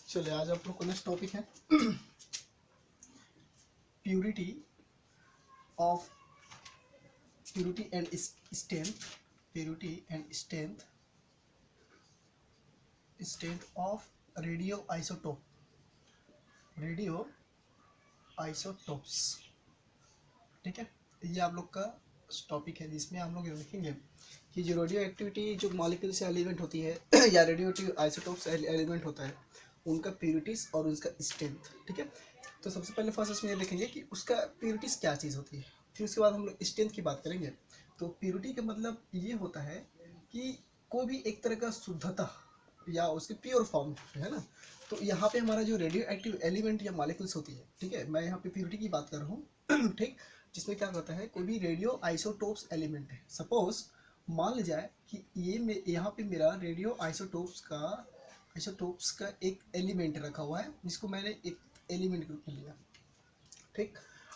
चलिए आज आप लोग का नेक्स्ट टॉपिक है purity of purity and strength purity and strength of radio isotopes. ठीक है, ये आप लोग का टॉपिक है जिसमें हम लोग देखेंगे कि जो रेडियो एक्टिविटी जो मॉलिक्यूल से एलिमेंट होती है या रेडियो एक्टिव आइसोटोप्स एलिमेंट होता है उनका प्यूरिटीज और उसका स्ट्रेंथ। ठीक है, तो सबसे पहले फर्स्ट इसमें ये देखेंगे कि उसका प्यूरिटीज क्या चीज़ होती है, फिर उसके बाद हम लोग स्ट्रेंथ की बात करेंगे। तो प्यूरिटी का मतलब ये होता है कि कोई भी एक तरह का शुद्धता या उसके प्योर फॉर्म है ना। तो यहाँ पे हमारा जो रेडियो एक्टिव एलिमेंट या मॉलिक्यूल्स होती है, ठीक है, मैं यहाँ पे प्यूरिटी की बात कर रहा हूँ ठीक, जिसमें क्या होता है कोई भी रेडियो आइसोटोप्स एलिमेंट है। सपोज मान लिया जाए कि ये यहाँ पे मेरा रेडियो आइसोटोप्स का एक एलिमेंट रखा हुआ है जिसको मैंने एक एलिमेंट के रूप में लिया। ठीक,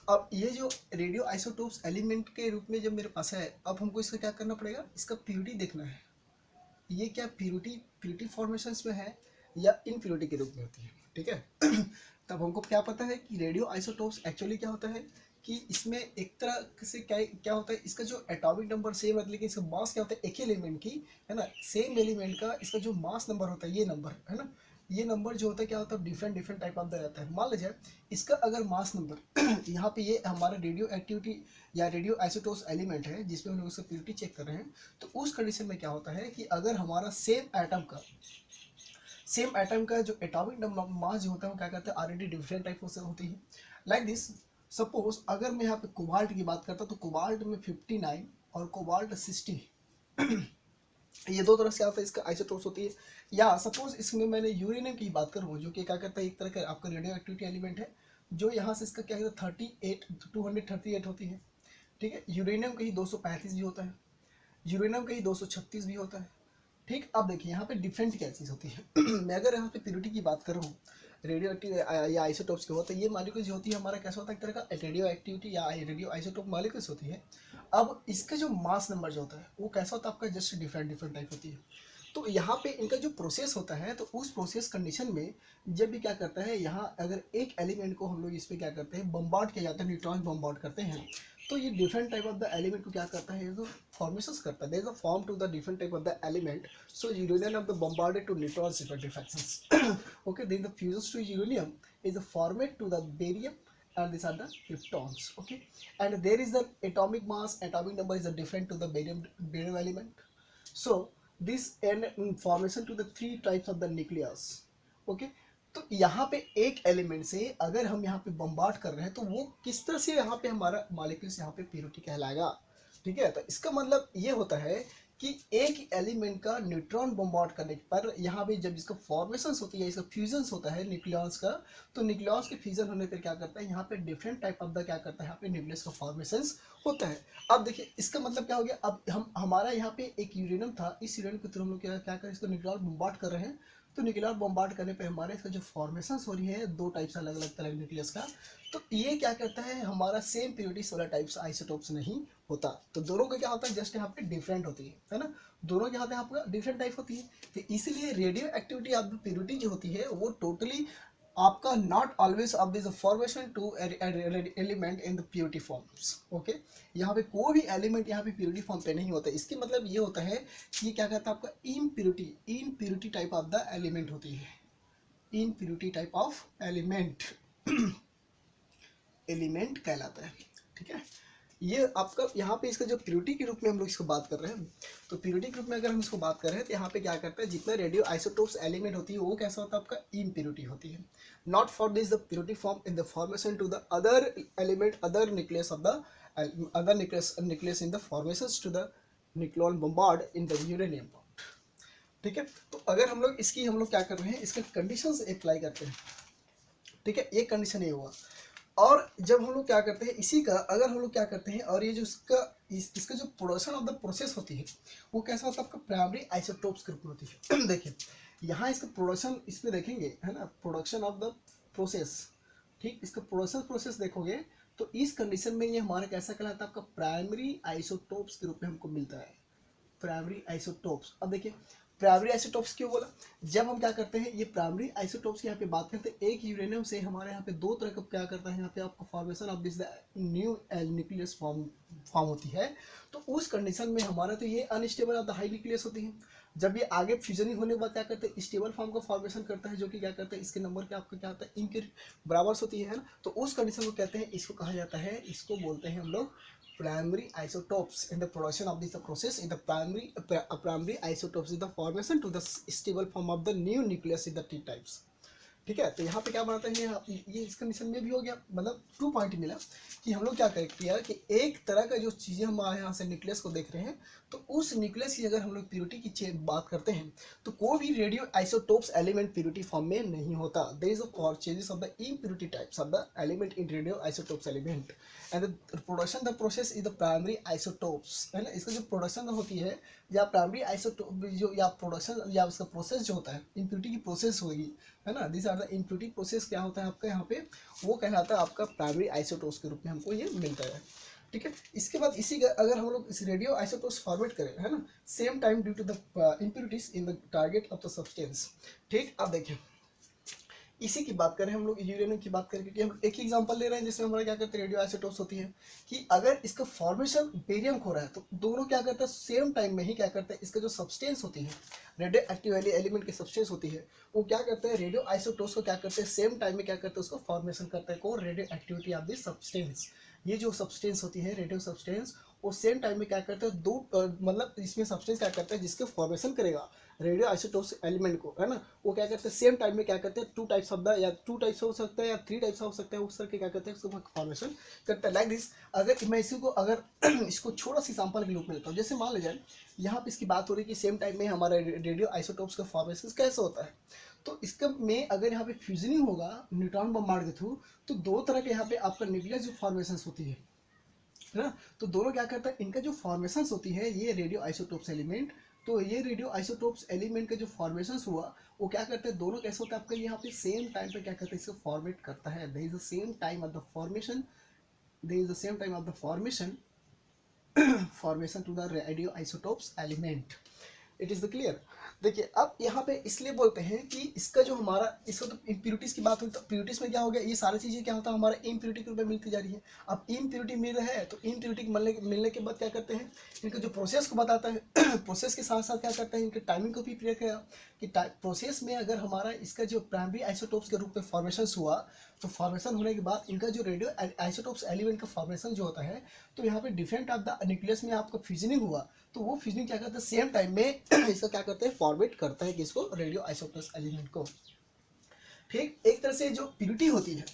अब ये जो रेडियो आइसोटोप्स एलिमेंट के रूप में जब मेरे पास है, अब हमको इसका क्या करना पड़ेगा, इसका प्यूरिटी देखना है। ये क्या प्यूरिटी फॉर्मेशंस में है या इनप्यूरिटी के रूप में होती है। ठीक है तब हमको क्या पता है कि रेडियो आइसोटोप्स एक्चुअली क्या होता है कि इसमें एक तरह से क्या होता है, इसका जो एटॉमिक नंबर सेम है लेकिन इसका मास क्या होता है, एक ही एलिमेंट की है ना, सेम एलिमेंट का इसका जो मास नंबर होता है, ये नंबर है ना, ये नंबर जो होता है क्या होता है डिफरेंट टाइप ऑफ रहता है। मान लीजिए इसका अगर मास नंबर यहाँ पे ये हमारा रेडियो एक्टिविटी या रेडियो आइसोटोप्स एलिमेंट है जिसमें हम लोग उसका प्यूरिटी चेक कर रहे हैं, तो उस कंडीशन में क्या होता है कि अगर हमारा सेम एटम का जो एटॉमिक नंबर मास जो होता है वो क्या कहते हैं ऑलरेडी डिफरेंट टाइप से होती है। लाइक दिस, सपोज अगर मैं यहाँ पे कोबाल्ट की बात करता हूँ तो कोबाल्ट में 59 और कोबाल्ट 60 ये दो तरह से आता है इसका आइसोटोप्स होती है। या सपोज इसमें मैंने यूरेनियम की बात करूँ जो कि क्या करता है एक तरह का आपका रेडियो एक्टिविटी एलिमेंट है, जो यहाँ से इसका क्या कहता है 238 होती है। ठीक है, यूरेनियम का ही 235 भी होता है, यूरेनियम का ही 236 भी होता है। ठीक, अब देखिए यहाँ पे डिफरेंट क्या चीज़ होती है मैं अगर यहाँ पे प्यूरिटी की बात कर रहा हूँ रेडियो एक्टिव या आइसोटोप्स के होता है, ये मॉलिक्यूल्स जो होती है हमारा कैसा होता है एक तरह का रेडियो एक्टिविटी या रेडियो आइसोटोप मॉलिक्यूल्स होती है। अब इसका जो मास नंबर जो होता है वो कैसा होता है आपका जस्ट डिफरेंट टाइप होती है। तो यहाँ पे इनका जो प्रोसेस होता है तो उस प्रोसेस कंडीशन में जब भी क्या करता है, यहाँ अगर एक एलिमेंट को हम लोग इस पर क्या करते हैं बम्बार्ड किया जाता है, न्यूट्रॉन बम्बार्ड करते हैं, तो ये different type of the element को क्या करता है, ये जो फॉर्मेशंस करता है, there is a form to the different type of the element. So uranium of the bombarded to neutron diffractions okay, then the fuses to uranium is a format to the barium and these are the kryptons. Okay, and there is the atomic mass, atomic number is a different to the barium element. So this and formation to the three types of the nucleus. Okay, तो यहाँ पे एक element से अगर हम यहाँ पे bombard कर रहे हैं तो वो किस तरह से यहाँ पे हमारा मॉलिक्यूल्स यहाँ पे प्यूरिटी कहलाएगा। ठीक है, तो इसका मतलब ये होता है कि एक एलिमेंट का न्यूट्रॉन बम्बार्ड करने पर यहाँ पे जब इसका फॉर्मेशंस होती है, इसका फ्यूजन्स होता है न्यूक्लियॉन्स का, तो न्यूक्लियॉन्स के फ्यूजन होने पर क्या करता है यहाँ पे डिफरेंट टाइप ऑफ द क्या करता है यहाँ पे न्यूक्लियस का फॉर्मेशंस होता है। अब देखिए इसका मतलब क्या हो गया, अब हम हमारा यहाँ पे एक यूरेनियम था, इस यूरेनियम के थ्रू हम लोग क्या करें इसको न्यूक्लियर बम्बार्ड कर रहे हैं, तो न्यूक्लियर बम्बार्ड करने पे हमारे इसका जो फॉर्मेशंस हो रही है दो टाइप से अलग अलग तरह न्यूक्लियस का, तो ये क्या करता है हमारा सेम प्यूरिटी वाला टाइप्स आइसोटोप्स नहीं होता। तो दोनों का क्या होता है जस्ट यहाँ पे डिफरेंट होती है ना, दोनों क्या होते हैं आपका डिफरेंट टाइप होती है। तो इसीलिए radioactivity of the purity जो होती है वो टोटली आपका not always of this formation to element in the purity forms. Okay, यहाँ पे कोई भी एलिमेंट यहाँ पे प्यूरिटी फॉर्म पे नहीं होता। इसकी मतलब ये होता है कि ये क्या कहता है आपका इनप्यूरिटी टाइप ऑफ द एलिमेंट होती है, इनप्यूरिटी टाइप ऑफ एलिमेंट कहलाता है। ठीक है, ये आपका यहाँ पे इसका जो प्यूरिटी के रूप में हम लोग इसको बात कर रहे हैं, तो प्यूरिटी के रूप में अगर हम इसको बात कर रहे हैं तो यहाँ पे क्या करता है जितना रेडियो आइसोटोप्स एलिमेंट होती है वो कैसा होता है आपका इम्प्यूरिटी होती है। Not for this the purity form in the formation to the other element other nucleus of the other nucleus in the formation to the nucleon bombard in the uranium. ठीक है, तो अगर हम लोग क्या कर रहे हैं इसके कंडीशंस अप्लाई करते हैं। ठीक है, एक कंडीशन ये हुआ, और जब हम लोग क्या करते हैं इसी का अगर हम लोग क्या करते हैं और ये जो इसका जो प्रोडक्शन ऑफ द प्रोसेस होती है वो कैसा होता है आपका प्राइमरी आइसोटोप्स के रूप में होती है देखिए यहाँ इसका प्रोडक्शन इसमें देखेंगे है ना, प्रोडक्शन ऑफ द प्रोसेस। ठीक, इसका प्रोसेस देखोगे तो इस कंडीशन में ये हमारा कैसा कहलाता है आपका प्राइमरी आइसोटोप्स के रूप में हमको मिलता है, प्राइमरी आइसोटोप्स। अब देखिए प्राइमरी आइसोटोप्स क्यों बोला? जब हम क्या करते हैं, ये प्राइमरी आइसोटोप्स की यहाँ पे बात करते हैं, एक यूरेनियम से हमारे यहाँ पे दो तरह का क्या करता है, यहाँ पे आपको formation of this new nucleus form होती है। तो उस कंडीशन में हमारा तो ये unstable of the high nucleus होती है। जब ये आगे फ्यूजनिंग होने के बाद क्या करते हैं, स्टेबल फॉर्म का फॉर्मेशन करता है, जो कि क्या करता है, इसके नंबर के आपका क्या होता है, इनके बराबर होती है ना। तो उस कंडीशन को कहते हैं, इसको कहा जाता है, इसको बोलते हैं हम लोग primary isotopes in the production of this process in the primary isotopes is the formation to the stable form of the new nucleus in the T types। ठीक है, तो यहाँ पे क्या बनाते हैं, ये इस कंडीशन में भी हो गया, मतलब 2 पॉइंट मिला कि हम लोग क्या करें किया कि एक तरह का जो चीज़ें हम यहाँ से न्यूक्लियस को देख रहे हैं, तो उस न्यूक्लियस की अगर हम लोग प्योरिटी की बात करते हैं, तो कोई भी radio isotopes element purity form में नहीं होता। There is a changes of the impurity types of the element in radio isotopes element and the production the process is the primary isotopes, है ना। इसका जो प्रोडक्शन होती है या प्राइमरी आइसोटोप जो या प्रोडक्शन या उसका प्रोसेस जो होता है, इम्प्योरिटी की प्रोसेस होगी, है ना। This are the impurity process क्या होता है आपका यहाँ पे, वो कहलाता है आपका प्राइमरी आइसोटोप्स के रूप में हमको ये मिलता है। ठीक है, इसके बाद इसी का अगर हम लोग इस रेडियो आइसोटोप्स फॉर्मेट करें, है ना, same time due to the impurities in the target of the substance. ठीक, अब देखिए इसी की बात करें हम लोग यूरेनियम की बात करें, क्योंकि हम एक ही एग्जांपल ले रहे हैं जिसमें हमारा क्या करते हैं, रेडियो आइसोटोप्स होती है कि अगर इसका फॉर्मेशन बेरियम हो रहा है, तो दोनों क्या करता है, सेम टाइम में ही क्या करता है, इसका जो सब्सटेंस होती है, रेडियो एक्टिव एलिमेंट की सब्सटेंस होती है, वो क्या करते हैं, रेडियो आइसोटोप्स को क्या करते हैं, सेम टाइम में क्या करते हैं, उसको फॉर्मेशन करते हैं, को radio activity of this substance. ये जो सब्सटेंस होती है रेडियो सब्सटेंस, वो सेम टाइम में क्या करते हैं, दो मतलब इसमें सब्सटेंस क्या करता है, जिसके फॉर्मेशन करेगा रेडियो आइसोटोप्स एलिमेंट को, है ना, वो क्या करते हैं, सेम टाइम में क्या करते हैं, 2 टाइप्स ऑफ द या 2 टाइप्स हो सकता है या 3 टाइप्स हो सकता है, उस तरह के क्या करते हैं, उसको फॉर्मेशन करता है। लाइक दिस, अगर मैं इसी को अगर इसको छोटा सी एग्जांपल के रूप में लेता हूँ, जैसे मान लीजिए यहाँ पे इसकी बात हो रही है कि सेम टाइम में हमारा रेडियो आइसोटोप्स का फॉर्मेशन कैसे होता है। तो इसका में अगर यहाँ पे फ्यूजनिंग होगा न्यूट्रॉन बम्बार्ड के थ्रू, तो दो तरह के यहाँ पे आपका न्यूक्लियस जो फॉर्मेशन होती है ना, तो दोनों क्या करता है, इनका जो फॉर्मेशन होती है, ये रेडियो आइसोटोप्स एलिमेंट, तो ये रेडियो आइसोटोप्स एलिमेंट का जो फॉर्मेशन हुआ, वो क्या करते हैं, दोनों कैसे होता है आपका, यहाँ पे सेम टाइम पे क्या करते हैं, इसको फॉर्मेट करता है। There is the same time of the formation, there is the same time of the formation to the radio isotopes element. It is the clear. देखिए अब यहाँ पे इसलिए बोलते हैं कि इसका जो हमारा, इसको तो इम्प्योरिटीज की बात हुई, तो इम्प्योरिटीज में क्या हो गया, ये सारी चीजें क्या होता है, हमारा इम्प्योरिटी के रूप में मिलती जा रही है। अब इम्प्योरिटी मिल रहा है, तो इम्प्योरिटी मिलने के बाद क्या करते हैं, इनके जो प्रोसेस को बताता है प्रोसेस के साथ साथ क्या करता है, इनके टाइमिंग को भी प्रिपेयर किया कि प्रोसेस में अगर हमारा इसका जो प्राइमरी आइसोटोप्स के रूप में फॉर्मेशन हुआ, तो फॉर्मेशन होने के बाद इनका जो रेडियो आइसोटोप्स एलिमेंट का फॉर्मेशन जो होता है, तो यहाँ पे डिफरेंट ऑफ द न्यूक्लियस में आपका फ्यूजनिंग हुआ, तो वो फ्यूजनिंग क्या करता है, सेम टाइम में इसका क्या करते हैं, फॉर्मेट करता है किसको, रेडियो आइसोटोप्स एलिमेंट को। ठीक, एक तरह से जो प्यूरिटी होती है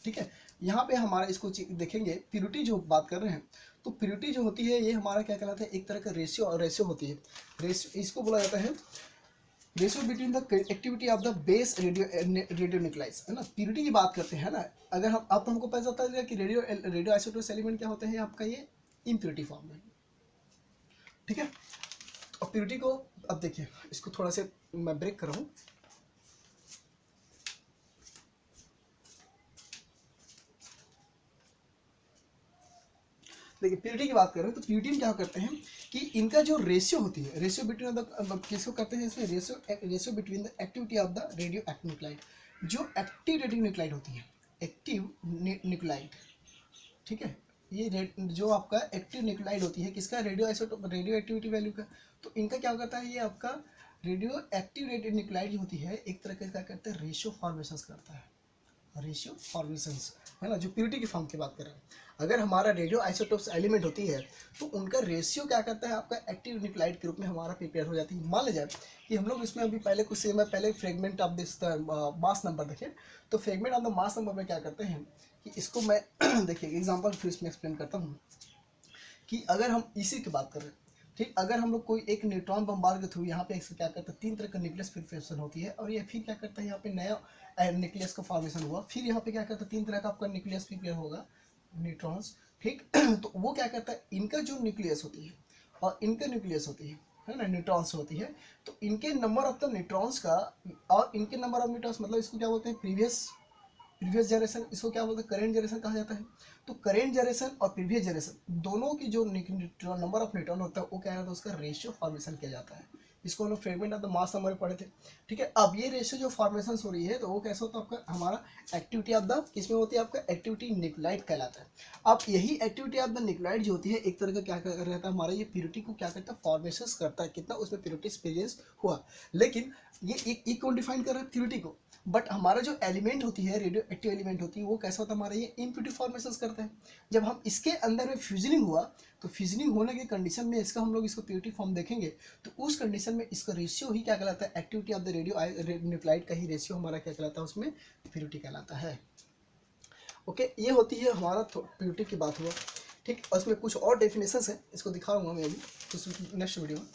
ठीक है, यहाँ पे हमारा इसको देखेंगे, प्यूरिटी जो बात कर रहे हैं, तो प्यूरिटी जो होती है, ये हमारा क्या कहलाता है, एक तरह का रेशियो होती है। रेशियो इसको बोला जाता है ratio between the activity of the base radio nuclides, है ना। प्यूरिटी की बात करते हैं ना, अगर हम अब तो हमको पता चलता है कि रेडियो आइसोटोप्स एलिमेंट क्या होते हैं आपका, ये इम्प्योरिटी फॉर्म में। ठीक है, तो प्यूरिटी को अब देखिए, इसको थोड़ा से मैं ब्रेक कर रहा हूँ। देखिए प्यूरिटी की बात करें, तो प्यूरिटी में क्या करते हैं कि इनका जो रेशियो होती है, रेशियो बिटवीन द, किसको करते हैं इसमें, ratio between the activity of the radio active nuclide, जो एक्टिव रेडियो न्यूक्लाइड होती है, एक्टिव न्यूक्लाइड, ठीक है, ये जो आपका एक्टिव न्यूक्लाइड होती है किसका, radio isotope, radio activity value का, तो इनका क्या करता है, ये आपका रेडियो एक्टिव रेडियो न्यूक्लाइड जो होती है, एक तरह का क्या करते हैं, रेशियो फॉर्मेशन करता है, रेशियो फॉर्मेशंस, है ना, जो प्यूरिटी की फॉर्म की बात करें। अगर हमारा रेडियो आइसोटोप्स एलिमेंट होती है, तो उनका रेशियो क्या करता है आपका, एक्टिव न्यूक्लाइड के रूप में हमारा प्रिपेयर हो जाती है। मान लीजिए कि हम लोग इसमें अभी पहले कुछ समय पहले fragment of this mass number देखें, तो fragment of the mass number में क्या करते हैं कि इसको मैं देखिए एग्जाम्पल फिर इसमें एक्सप्लेन करता हूँ कि अगर हम इसी की बात करें, ठीक, अगर हम लोग कोई एक न्यूट्रॉन बम्बार के थ्रू यहाँ पे इससे क्या करता है, 3 तरह का न्यूक्लियस प्रिपरेशन होती है, और ये फिर क्या करता है, यहाँ पे नया न्यूक्लियस का फॉर्मेशन हुआ, फिर यहाँ पे क्या करता है, 3 तरह का आपका न्यूक्लियस प्रिपेयर होगा, न्यूट्रॉन्स। ठीक तो वो क्या करता है, इनका जो न्यूक्लियस होती है और इनका न्यूक्लियस होती है ना, न्यूट्रॉन्स होती है, तो इनके नंबर ऑफ द न्यूट्रॉन्स का और इनके नंबर ऑफ न्यूट्रॉन्स, मतलब इसको क्या बोलते हैं, प्रीवियस जनरेशन, इसको क्या बोलते हैं, करेंट जनरेशन कहा जाता है। तो करेंट जनरेशन और प्रीवियस जनरेशन दोनों की जो नंबर ऑफ न्यूट्रॉन होता है, वो क्या होता है, उसका रेशियो फॉर्मेशन किया जाता है। इसको हम लोग fragment of the mass number पढ़े थे। ठीक है, अब ये रेशियो जो फॉर्मेशन हो रही है तो वो कैसा होता है आपका, हमारा एक्टिविटी ऑफ द किसमें होती है, आपका एक्टिविटी न्यूक्लियोटाइड कहलाता है। अब यही एक्टिविटी ऑफ द न्यूक्लियोटाइड जो होती है एक तरह का क्या रहता है, हमारा ये प्योरिटी को क्या करता है, फॉर्मेशन करता है, कितना उसमें प्योरिटी एक्सपीरियंस हुआ। लेकिन ये कौन डिफाइन कर रहा है, प्योरिटी को। बट हमारा जो एलिमेंट होती है, रेडियो एक्टिव एलिमेंट होती है, वो कैसा होता है, हमारा ये इम्प्योरिटी फॉर्मेशन करता है। जब हम इसके अंदर में फ्यूजनिंग हुआ तो फ्यूजनिंग होने की कंडीशन में इसका हम लोग इसको प्योरिटी फॉर्म देखेंगे तो उस कंडीशन में इसका रेशियो ही क्या कहलाता है, activity of the radio nuclide का ही रेशियो हमारा क्या कहलाता है, उसमें प्योरिटी कहलाता है। ओके, ये होती है हमारा प्योरिटी की बात हुआ। ठीक, और इसमें कुछ और डेफिनेशन है, इसको दिखाऊंगा मैं अभी नेक्स्ट वीडियो में।